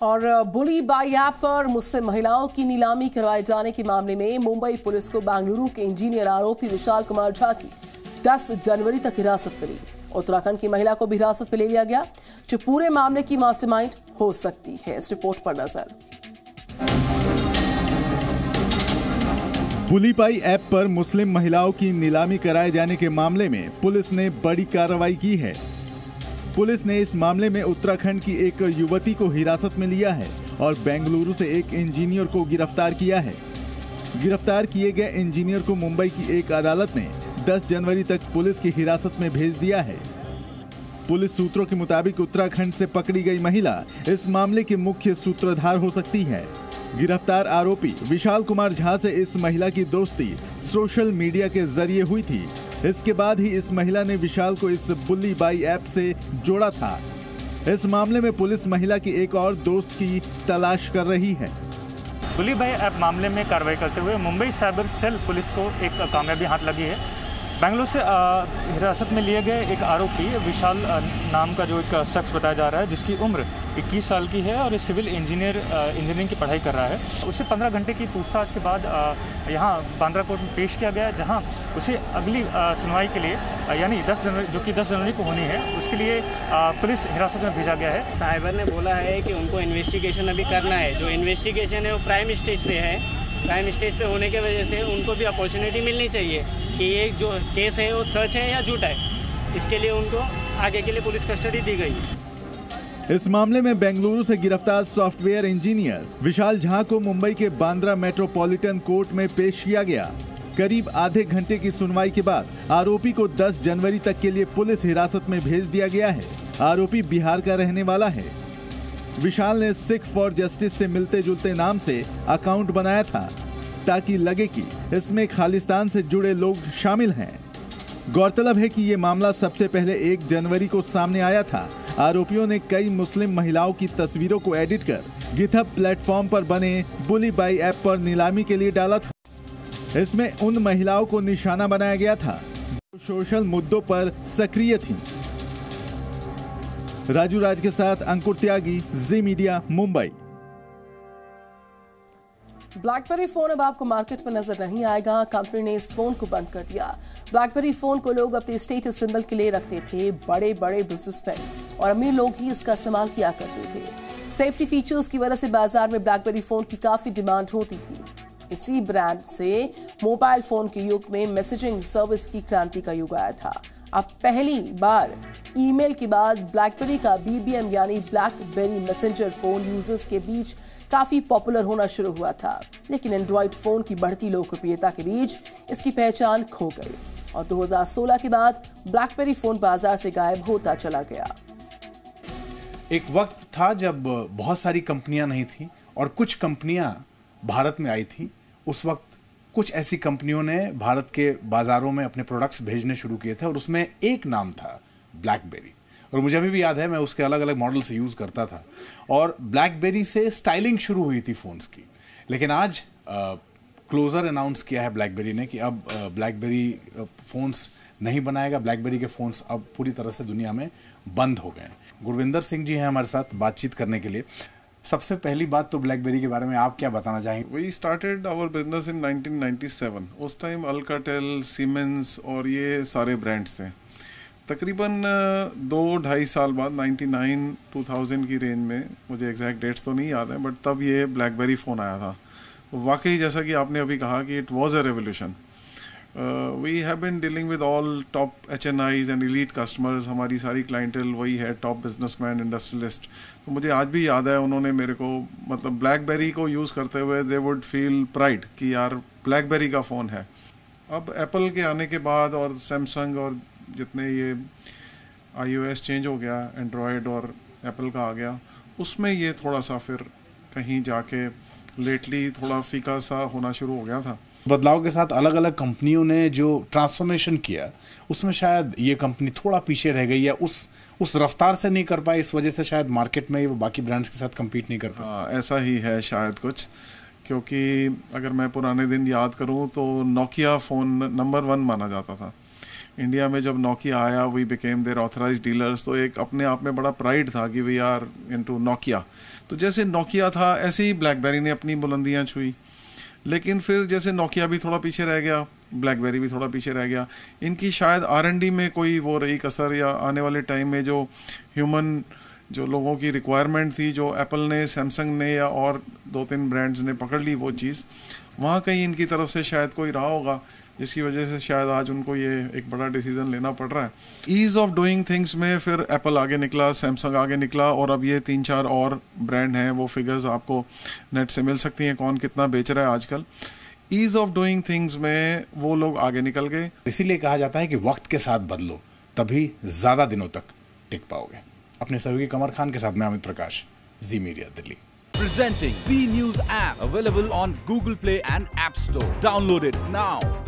और बुली by app पर मुस्लिम महिलाओं की नीलामी करवाए जाने के मामले में मुंबई पुलिस को बेंगलुरु के इंजीनियर आरोपी विशाल कुमार झा की 10 जनवरी तक हिरासत मिली। उत्तराखंड की महिला को भी हिरासत में ले लिया गया, जो पूरे मामले की मास्टरमाइंड हो सकती है। इस रिपोर्ट पर नजर। बुली बाई ऐप पर मुस्लिम महिलाओं की नीलामी कराए जाने के मामले में पुलिस ने बड़ी कार्रवाई की है। पुलिस ने इस मामले में उत्तराखंड की एक युवती को हिरासत में लिया है और बेंगलुरु से एक इंजीनियर को गिरफ्तार किया है। गिरफ्तार किए गए इंजीनियर को मुंबई की एक अदालत ने 10 जनवरी तक पुलिस की हिरासत में भेज दिया है। पुलिस सूत्रों के मुताबिक उत्तराखंड से पकड़ी गई महिला इस मामले की मुख्य सूत्रधार हो सकती है। गिरफ्तार आरोपी विशाल कुमार झा से इस महिला की दोस्ती सोशल मीडिया के जरिए हुई थी। इसके बाद ही इस महिला ने विशाल को इस बुली बाई ऐप से जोड़ा था। इस मामले में पुलिस महिला की एक और दोस्त की तलाश कर रही है। बुली बाई ऐप मामले में कार्रवाई करते हुए मुंबई साइबर सेल पुलिस को एक कामयाबी हाथ लगी है। बेंगलुरु से हिरासत में लिए गए एक आरोपी विशाल नाम का जो एक शख्स बताया जा रहा है, जिसकी उम्र 21 साल की है और सिविल इंजीनियरिंग की पढ़ाई कर रहा है। उसे 15 घंटे की पूछताछ के बाद यहाँ बांद्रा कोर्ट में पेश किया गया, जहाँ उसे अगली सुनवाई के लिए यानी 10 जनवरी, जो कि 10 जनवरी को होनी है, उसके लिए पुलिस हिरासत में भेजा गया है। साइबर ने बोला है कि उनको इन्वेस्टिगेशन अभी करना है। जो इन्वेस्टिगेशन है वो प्राइम स्टेज पे है। प्राइम स्टेज पे होने की वजह से उनको भी अपॉर्चुनिटी मिलनी चाहिए कि ये जो केस है वो सच है या झूठ है। इसके लिए उनको आगे के लिए पुलिस कस्टडी दी गई। इस मामले में बेंगलुरु से गिरफ्तार सॉफ्टवेयर इंजीनियर विशाल झा को मुंबई के बांद्रा मेट्रोपॉलिटन कोर्ट में पेश किया गया। करीब आधे घंटे की सुनवाई के बाद आरोपी को 10 जनवरी तक के लिए पुलिस हिरासत में भेज दिया गया है। आरोपी बिहार का रहने वाला है। विशाल ने सिख फॉर जस्टिस से मिलते जुलते नाम से अकाउंट बनाया था, ताकि लगे कि इसमें खालिस्तान से जुड़े लोग शामिल हैं। गौरतलब है कि ये मामला सबसे पहले 1 जनवरी को सामने आया था। आरोपियों ने कई मुस्लिम महिलाओं की तस्वीरों को एडिट कर गिटहब प्लेटफॉर्म पर बने बुली बाई ऐप पर नीलामी के लिए डाला था। इसमें उन महिलाओं को निशाना बनाया गया था जो सोशल मुद्दों पर सक्रिय थीं। राजू राज के साथ अंकुर त्यागी, जी मीडिया, मुंबई। ब्लैकबेरी फोन अब आपको मार्केट में नजर नहीं आएगा। कंपनी ने इस फोन को बंद कर दिया। ब्लैकबेरी फोन को लोग अपने स्टेटस सिंबल के लिए रखते थे। बड़े बड़े बिजनेसमैन और अमीर लोग ही इसका इस्तेमाल किया करते थे। सेफ्टी फीचर्स की वजह से बाजार में ब्लैकबेरी फोन की काफी डिमांड होती थी। इसी ब्रांड से मोबाइल फोन के युग में मैसेजिंग सर्विस की क्रांति का युग आया था। अब पहली बार ईमेल के बाद ब्लैकबेरी का BBM यानी ब्लैकबेरी मैसेंजर फोन यूजर्स के बीच काफी पॉपुलर होना शुरू हुआ था, लेकिन एंड्रॉइड फोन की बढ़ती लोकप्रियता के बीच इसकी पहचान खो गई और 2016 के बाद ब्लैकबेरी फोन बाजार से गायब होता चला गया। एक वक्त था जब बहुत सारी कंपनियां नहीं थी और कुछ कंपनियां भारत में आई थी। उस वक्त कुछ ऐसी कंपनियों ने भारत के बाजारों में अपने प्रोडक्ट्स भेजने शुरू किए थे और उसमें एक नाम था ब्लैकबेरी। और मुझे अभी भी याद है, मैं उसके अलग अलग मॉडल्स यूज़ करता था और ब्लैकबेरी से स्टाइलिंग शुरू हुई थी फ़ोन्स की। लेकिन आज क्लोजर अनाउंस किया है ब्लैकबेरी ने कि अब ब्लैकबेरी फ़ोन्स नहीं बनाएगा। ब्लैकबेरी के फ़ोन्स अब पूरी तरह से दुनिया में बंद हो गए हैं। गुरविंदर सिंह जी हैं हमारे साथ बातचीत करने के लिए। सबसे पहली बात तो ब्लैकबेरी के बारे में आप क्या बताना चाहेंगे? We started our business in 1997। उस टाइम अल्काटेल, सीमेंस और ये सारे ब्रांड्स थे। तकरीबन 2-2.5 साल बाद 99-2000 की रेंज में, मुझे एग्जैक्ट डेट्स तो नहीं याद है, बट तब ये ब्लैकबेरी फ़ोन आया था। वाकई जैसा कि आपने अभी कहा कि it was a revolution. We have been dealing with all top HNIs and elite customers. हमारी सारी क्लाइंटेल वही है, टॉप बिजनेसमैन, इंडस्ट्रियलिस्ट। तो मुझे आज भी याद है, उन्होंने मेरे को मतलब ब्लैकबेरी को यूज़ करते हुए दे वुड फील प्राइड कि यार ब्लैकबेरी का फ़ोन है। अब एप्पल के आने के बाद और सैमसंग और जितने ये iOS चेंज हो गया, एंड्रॉयड और एप्पल का आ गया, उसमें ये थोड़ा सा फिर कहीं जाके लेटली थोड़ा फीका सा होना शुरू हो गया था। बदलाव के साथ अलग अलग कंपनियों ने जो ट्रांसफॉर्मेशन किया, उसमें शायद ये कंपनी थोड़ा पीछे रह गई है। उस रफ्तार से नहीं कर पाई, इस वजह से शायद मार्केट में वो बाकी ब्रांड्स के साथ कम्पीट नहीं कर पाए। ऐसा ही है शायद कुछ, क्योंकि अगर मैं पुराने दिन याद करूं तो नोकिया फ़ोन नंबर 1 माना जाता था। इंडिया में जब नोकिया आया we became their authorised dealers, तो एक अपने आप में बड़ा प्राइड था कि वी आर इनटू नोकिया। तो जैसे नोकिया था ऐसे ही ब्लैकबेरी ने अपनी बुलंदियां छुई, लेकिन फिर जैसे नोकिया भी थोड़ा पीछे रह गया, ब्लैकबेरी भी थोड़ा पीछे रह गया। इनकी शायद R&D में कोई वो रही कसर, या आने वाले टाइम में जो ह्यूमन जो लोगों की रिक्वायरमेंट थी, जो एप्पल ने, सैमसंग ने या और 2-3 ब्रांड्स ने पकड़ ली वो चीज़, वहाँ कहीं इनकी तरफ से शायद कोई रहा होगा, जिसकी वजह से शायद आज उनको ये एक बड़ा डिसीजन लेना पड़ रहा है। ईज़ ऑफ डूइंग थिंग्स में फिर एप्पल आगे निकला, सैमसंग आगे निकला, और अब ये 3-4 और ब्रांड हैं, वो फिगर्स आपको नेट से मिल सकती हैं कौन कितना बेच रहा है आजकल। ईज़ ऑफ डूइंग थिंग्स में वो लोग आगे निकल गए। इसीलिए कहा जाता है कि वक्त के साथ बदलो, तभी ज़्यादा दिनों तक टिक पाओगे। अपने सहयोगी कमर खान के साथ मैं Amit Prakash, Zee media Delhi. Presenting V News app, available on Google Play and App Store. Download it now.